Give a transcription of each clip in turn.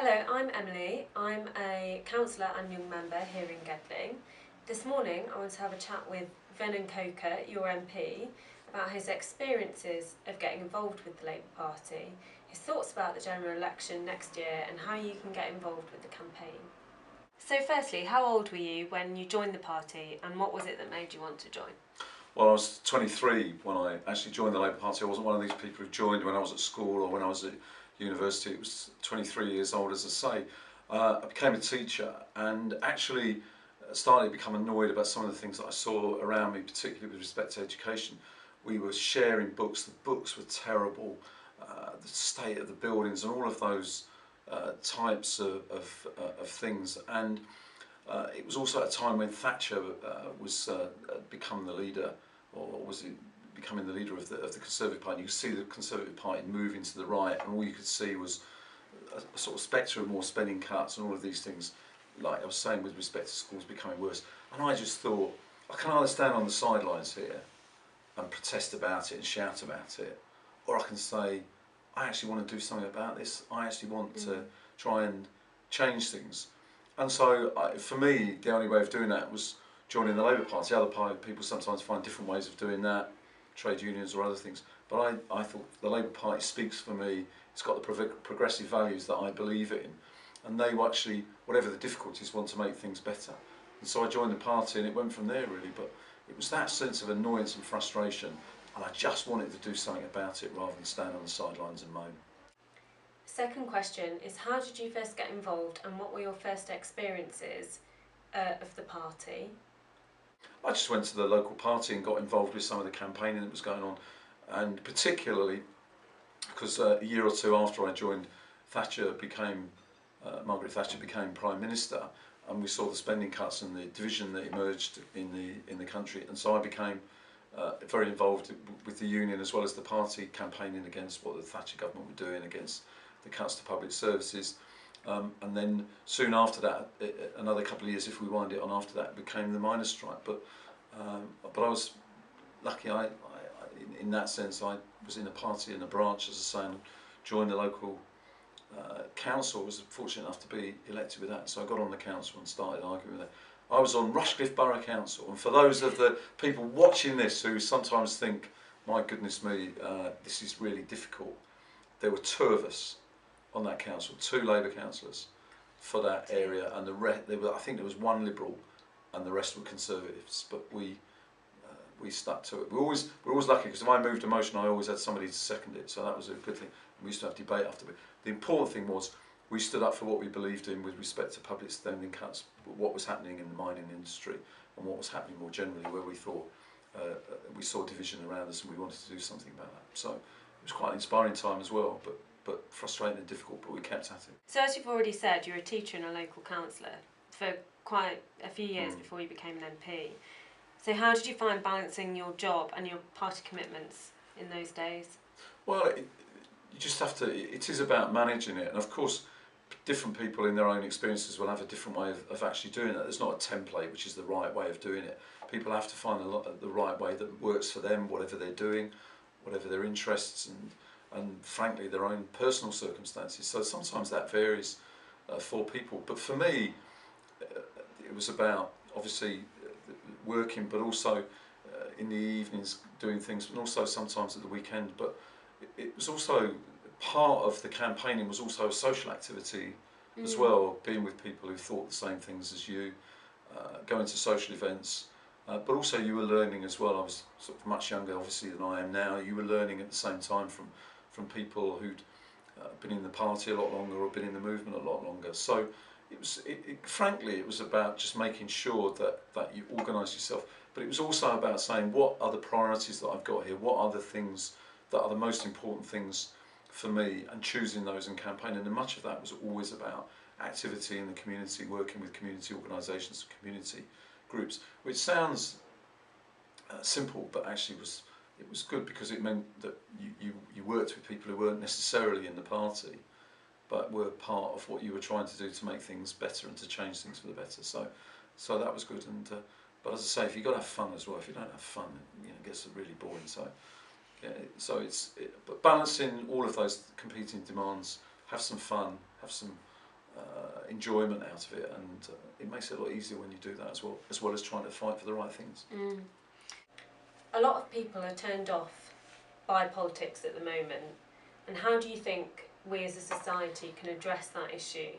Hello, I'm Emily. I'm a councillor and young member here in Gedling. This morning I want to have a chat with Vernon Coaker, your MP, about his experiences of getting involved with the Labour Party, his thoughts about the general election next year and how you can get involved with the campaign. So firstly, how old were you when you joined the party and what was it that made you want to join? Well, I was 23 when I actually joined the Labour Party. I wasn't one of these people who joined when I was at school or when I was at university. It was 23 years old, as I say. I became a teacher and actually started to become annoyed about some of the things that I saw around me, particularly with respect to education. We were sharing books. The books were terrible. The state of the buildings and all of those types of things. And it was also at a time when Thatcher was become the leader, or was becoming the leader of the Conservative Party. You could see the Conservative Party moving to the right, and all you could see was a sort of spectre of more spending cuts and all of these things, like I was saying with respect to schools becoming worse. And I just thought, I can either stand on the sidelines here and protest about it and shout about it, or I can say, I actually want to do something about this. I actually want to try and change things. And so, for me, the only way of doing that was joining the Labour Party. Other people sometimes find different ways of doing that, trade unions or other things. But I thought the Labour Party speaks for me. It's got the progressive values that I believe in. And they actually, whatever the difficulties, want to make things better. And so I joined the party and it went from there really. But it was that sense of annoyance and frustration. And I just wanted to do something about it rather than stand on the sidelines and moan. Second question is, how did you first get involved and what were your first experiences of the party? I just went to the local party and got involved with some of the campaigning that was going on, and particularly because a year or two after I joined, Margaret Thatcher became Prime Minister, and we saw the spending cuts and the division that emerged in the country, and so I became very involved with the union as well as the party, campaigning against what the Thatcher government were doing, against the cuts to public services. And then soon after that, another couple of years if we wind it on after that, became the miners' strike. But I was lucky, in that sense, I was in a party in a branch, as I say, and joined the local council. I was fortunate enough to be elected with that, so I got on the council and started arguing with it. I was on Rushcliffe Borough Council, and for those of the people watching this who sometimes think, my goodness me, this is really difficult, there were two of us on that council, two Labour councillors for that area, and I think there was one Liberal and the rest were Conservatives, but we stuck to it. We're always lucky, because if I moved a motion I always had somebody to second it, so that was a good thing. We used to have debate after it. The important thing was we stood up for what we believed in with respect to public spending cuts, what was happening in the mining industry and what was happening more generally, where we thought we saw division around us and we wanted to do something about that. So it was quite an inspiring time as well, but frustrating and difficult, but we kept at it. So as you've already said, you're a teacher and a local councillor for quite a few years before you became an MP. So how did you find balancing your job and your party commitments in those days? Well, you just have to, it is about managing it, and of course different people in their own experiences will have a different way of actually doing it. There's not a template which is the right way of doing it. People have to find the right way that works for them, whatever they're doing, whatever their interests and frankly their own personal circumstances. So sometimes that varies for people, but for me it was about obviously working, but also in the evenings doing things, and also sometimes at the weekend. But it was also part of the campaigning was also a social activity as well, being with people who thought the same things as you, going to social events, but also you were learning as well. I was sort of much younger obviously than I am now. You were learning at the same time from people who'd been in the party a lot longer or been in the movement a lot longer. So frankly it was about just making sure that you organise yourself, but it was also about saying, what are the priorities that I've got here, what are the things that are the most important things for me, and choosing those and campaigning. And much of that was always about activity in the community, working with community organisations, community groups, which sounds simple, but actually it was good, because it meant that you worked with people who weren't necessarily in the party, but were part of what you were trying to do to make things better and to change things for the better. So that was good. And but as I say, if you've got to have fun as well. If you don't have fun, it gets really boring. But balancing all of those competing demands, have some fun, have some enjoyment out of it, and it makes it a lot easier when you do that as well as trying to fight for the right things. A lot of people are turned off by politics at the moment, and how do you think we as a society can address that issue?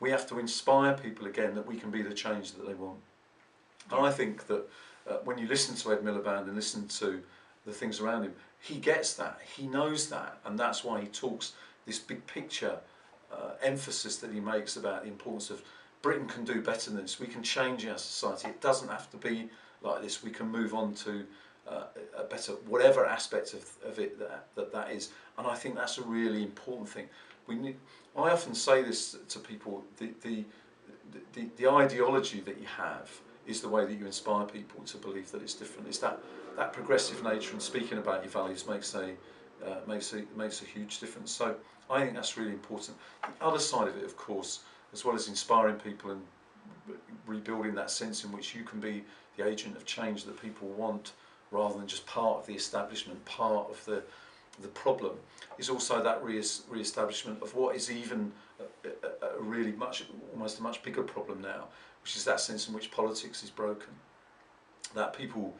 We have to inspire people again that we can be the change that they want. Yeah. And I think that when you listen to Ed Miliband and listen to the things around him, he gets that, he knows that, and that's why he talks this big picture emphasis that he makes about the importance of Britain can do better than this. We can change our society. It doesn't have to be like this. We can move on to a better, whatever aspect of it that is. And I think that's a really important thing. I often say this to people: the ideology that you have is the way that you inspire people to believe that it's different. It's that progressive nature, and speaking about your values makes a huge difference. So I think that's really important. The other side of it, of course, as well as inspiring people and rebuilding that sense in which you can be the agent of change that people want, rather than just part of the establishment, part of the problem, is also that re-establishment of what is even a really almost a much bigger problem now, which is that sense in which politics is broken. That people,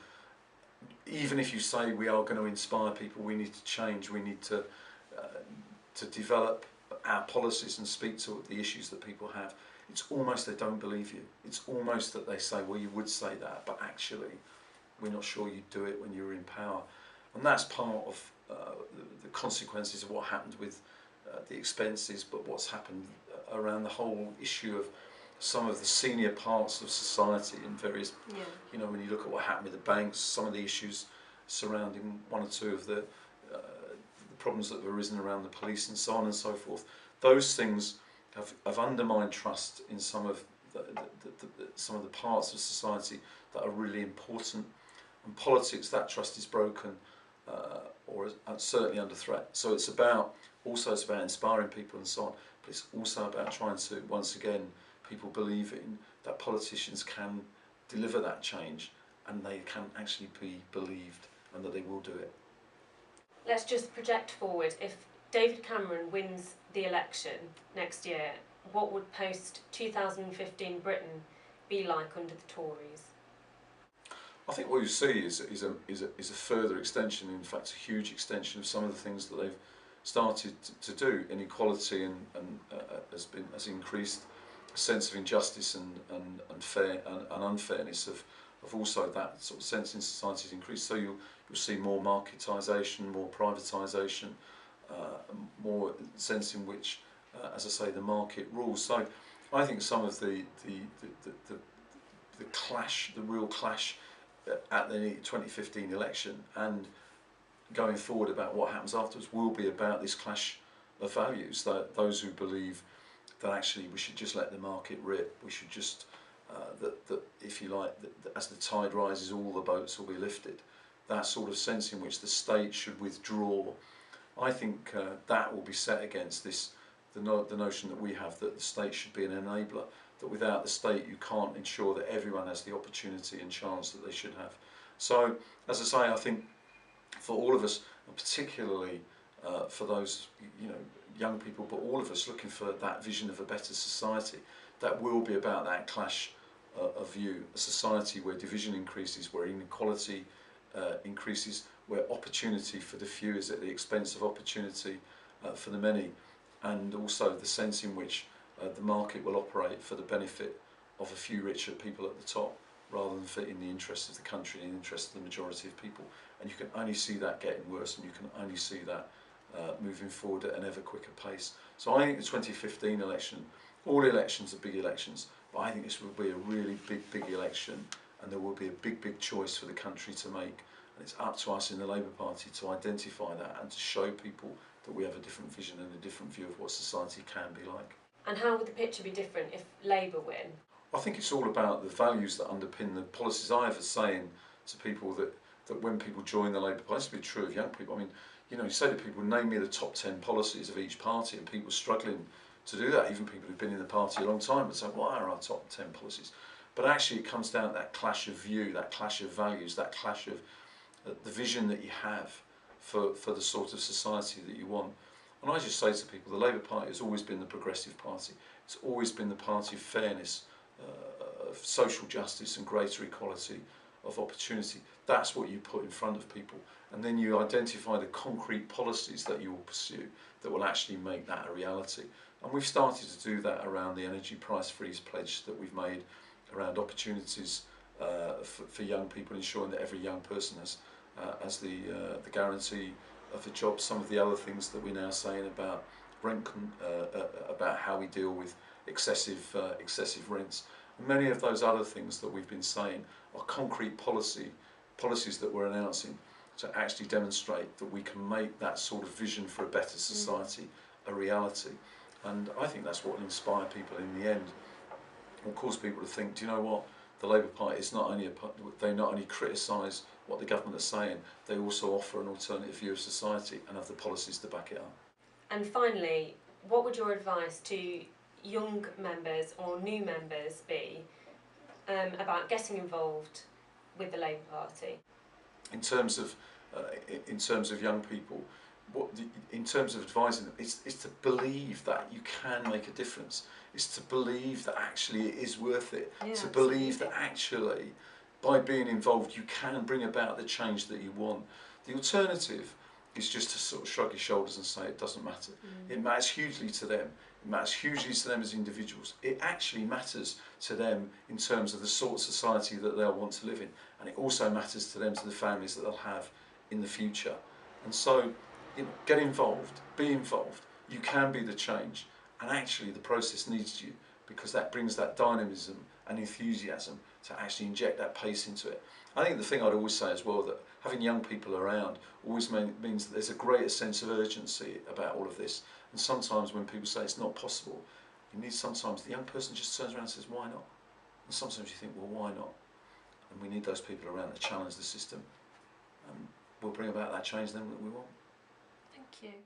even if you say we are going to inspire people, we need to change, we need to develop our policies and speak to the issues that people have, it's almost they don't believe you. It's almost that they say, well, you would say that, but actually we're not sure you'd do it when you were in power. And that's part of the consequences of what happened with the expenses, but what's happened around the whole issue of some of the senior parts of society in various, you know, when you look at what happened with the banks, some of the issues surrounding one or two of the problems that have arisen around the police and so on and so forth, those things have undermined trust in some of the parts of society that are really important. And politics, that trust is broken, or is certainly under threat. So it's about inspiring people and so on, but it's also about trying to, once again, people believing that politicians can deliver that change and they can actually be believed and that they will do it. Let's just project forward. If David Cameron wins the election next year, what would post-2015 Britain be like under the Tories? I think what you see is a further extension, in fact a huge extension of some of the things that they've started to do. Inequality and has increased. A sense of injustice and unfairness of also that sort of sense in society has increased. So you'll see more marketisation, more privatisation, more sense in which, as I say, the market rules. So I think some of the clash, the real clash at the 2015 election and going forward about what happens afterwards will be about this clash of values. That those who believe that actually we should just let the market rip, we should just, that if you like, that as the tide rises all the boats will be lifted. That sort of sense in which the state should withdraw, I think that will be set against the notion that we have that the state should be an enabler, that without the state you can't ensure that everyone has the opportunity and chance that they should have. So, as I say, I think for all of us, and particularly for those, you know, young people, but all of us looking for that vision of a better society, that will be about that clash of view, a society where division increases, where inequality increases, where opportunity for the few is at the expense of opportunity for the many, and also the sense in which the market will operate for the benefit of a few richer people at the top, rather than fit in the interests of the country and the interests of the majority of people. And you can only see that getting worse, and you can only see that moving forward at an ever quicker pace. So I think the 2015 election, all elections are big elections, but I think this will be a really big election, and there will be a big choice for the country to make. And it's up to us in the Labour Party to identify that and to show people that we have a different vision and a different view of what society can be like. And how would the picture be different if Labour win? I think it's all about the values that underpin the policies. I have a saying to people that when people join the Labour Party, it's to be true of young people. I mean, you know, you say to people, name me the top 10 policies of each party, and people are struggling to do that. Even people who've been in the party a long time would say, what are our top 10 policies? But actually it comes down to that clash of view, that clash of values, that clash of the vision that you have for the sort of society that you want. And I just say to people, the Labour Party has always been the progressive party. It's always been the party of fairness, of social justice and greater equality of opportunity. That's what you put in front of people. And then you identify the concrete policies that you will pursue that will actually make that a reality. And we've started to do that around the energy price freeze pledge that we've made, around opportunities for young people, ensuring that every young person has the guarantee of a job. Some of the other things that we're now saying about rent, about how we deal with excessive rents. And many of those other things that we've been saying are concrete policies that we're announcing to actually demonstrate that we can make that sort of vision for a better society a reality. And I think that's what will inspire people in the end. It will cause people to think, do you know what? The Labour Party is not only they not only criticise what the government is saying, they also offer an alternative view of society and have the policies to back it up. And finally, what would your advice to young members or new members be about getting involved with the Labour Party? In terms of young people, in terms of advising them, it's to believe that you can make a difference. It's to believe that actually it is worth it. Yeah, to believe that actually by being involved you can bring about the change that you want. The alternative is just to sort of shrug your shoulders and say it doesn't matter. It matters hugely to them. It matters hugely to them as individuals. It actually matters to them in terms of the sort of society that they'll want to live in, and it also matters to them, to the families that they'll have in the future. And so, get involved, be involved. You can be the change, and actually the process needs you, because that brings that dynamism and enthusiasm to actually inject that pace into it. I think the thing I'd always say as well, that having young people around always means that there's a greater sense of urgency about all of this. And sometimes when people say it's not possible, sometimes the young person just turns around and says, why not? And sometimes you think, well, why not? And we need those people around to challenge the system. And we'll bring about that change then that we want. Thank you.